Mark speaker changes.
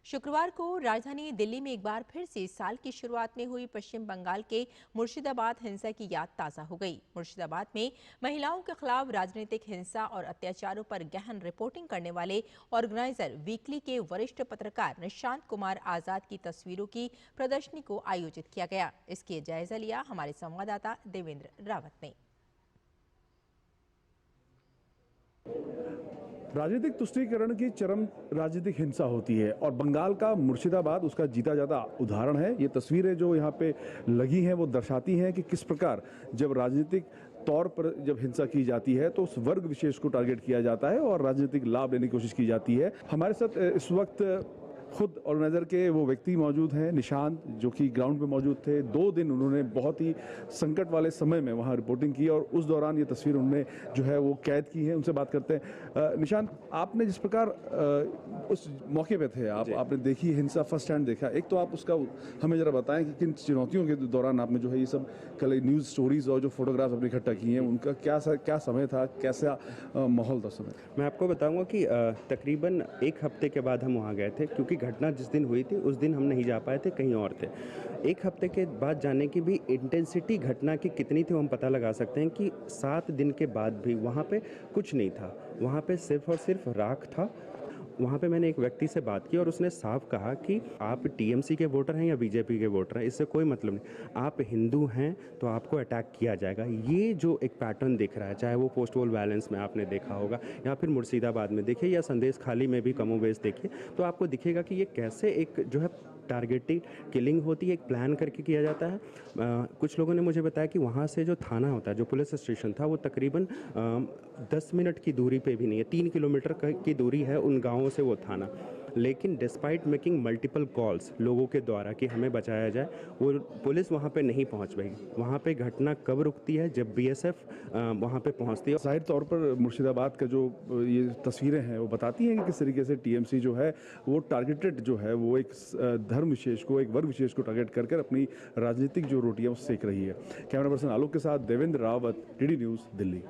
Speaker 1: शुक्रवार को राजधानी दिल्ली में एक बार फिर से साल की शुरुआत में हुई पश्चिम बंगाल के मुर्शिदाबाद हिंसा की याद ताज़ा हो गई। मुर्शिदाबाद में महिलाओं के खिलाफ राजनीतिक हिंसा और अत्याचारों पर गहन रिपोर्टिंग करने वाले ऑर्गेनाइजर वीकली के वरिष्ठ पत्रकार निशांत कुमार आजाद की तस्वीरों की प्रदर्शनी को आयोजित किया गया। इसकी जायजा लिया हमारे संवाददाता देवेंद्र रावत ने।
Speaker 2: राजनीतिक तुष्टीकरण की चरम राजनीतिक हिंसा होती है और बंगाल का मुर्शिदाबाद उसका जीता जाता उदाहरण है। ये तस्वीरें जो यहाँ पे लगी हैं वो दर्शाती हैं कि किस प्रकार जब राजनीतिक तौर पर जब हिंसा की जाती है तो उस वर्ग विशेष को टारगेट किया जाता है और राजनीतिक लाभ लेने की कोशिश की जाती है। हमारे साथ इस वक्त खुद ऑर्गेनाइजर के वो व्यक्ति मौजूद हैं, निशांत, जो कि ग्राउंड पे मौजूद थे। 2 दिन उन्होंने बहुत ही संकट वाले समय में वहाँ रिपोर्टिंग की और उस दौरान ये तस्वीर उन्होंने जो है वो कैद की है। उनसे बात करते हैं। निशांत, आपने जिस प्रकार उस मौके पे थे, आपने देखी हिंसा, फर्स्ट हैंड देखा। एक तो आप उसका हमें जरा बताएं कि किन चुनौतियों के दौरान आपने जो है ये सब कल न्यूज़ स्टोरीज और जो फोटोग्राफ अपने इकट्ठा किए हैं, उनका क्या समय था, कैसा माहौल था समय?
Speaker 3: मैं आपको बताऊंगा कि तकरीबन 1 हफ्ते के बाद हम वहाँ गए थे, क्योंकि घटना जिस दिन हुई थी उस दिन हम नहीं जा पाए थे, कहीं और थे। 1 हफ्ते के बाद जाने की भी इंटेंसिटी घटना की कितनी थी हम पता लगा सकते हैं कि 7 दिन के बाद भी वहाँ पे कुछ नहीं था। वहाँ पे सिर्फ और सिर्फ राख था। वहाँ पे मैंने एक व्यक्ति से बात की और उसने साफ कहा कि आप टीएमसी के वोटर हैं या बीजेपी के वोटर हैं, इससे कोई मतलब नहीं। आप हिंदू हैं तो आपको अटैक किया जाएगा। ये जो एक पैटर्न दिख रहा है, चाहे वो पोस्ट पोल वायलेंस में आपने देखा होगा या फिर मुर्शिदाबाद में देखिए या संदेश खाली में भी कमोबेश देखिए, तो आपको दिखेगा कि ये कैसे एक जो है टारगेटेड किलिंग होती है, एक प्लान करके किया जाता है। कुछ लोगों ने मुझे बताया कि वहाँ से जो थाना होता है, जो पुलिस स्टेशन था, वो तकरीबन 10 मिनट की दूरी पे भी नहीं है, 3 किलोमीटर की दूरी है उन गाँवों से वो थाना। लेकिन डिस्पाइट मेकिंग मल्टीपल कॉल्स लोगों के द्वारा कि हमें बचाया जाए, वो पुलिस वहाँ पे नहीं पहुँच पाई। वहाँ पे घटना कब रुकती है? जब बीएसएफ वहाँ पे पहुँचती है।
Speaker 2: जाहिर तौर पर मुर्शिदाबाद का जो ये तस्वीरें हैं वो बताती हैं कि किस तरीके से टीएमसी जो है वो टारगेटेड जो है वो एक धर्म विशेष को, एक वर्ग विशेष को टारगेट कर कर अपनी राजनीतिक जो रोटियां वो सेक रही है। कैमरा पर्सन आलोक के साथ देवेंद्र रावत, डीडी न्यूज़, दिल्ली।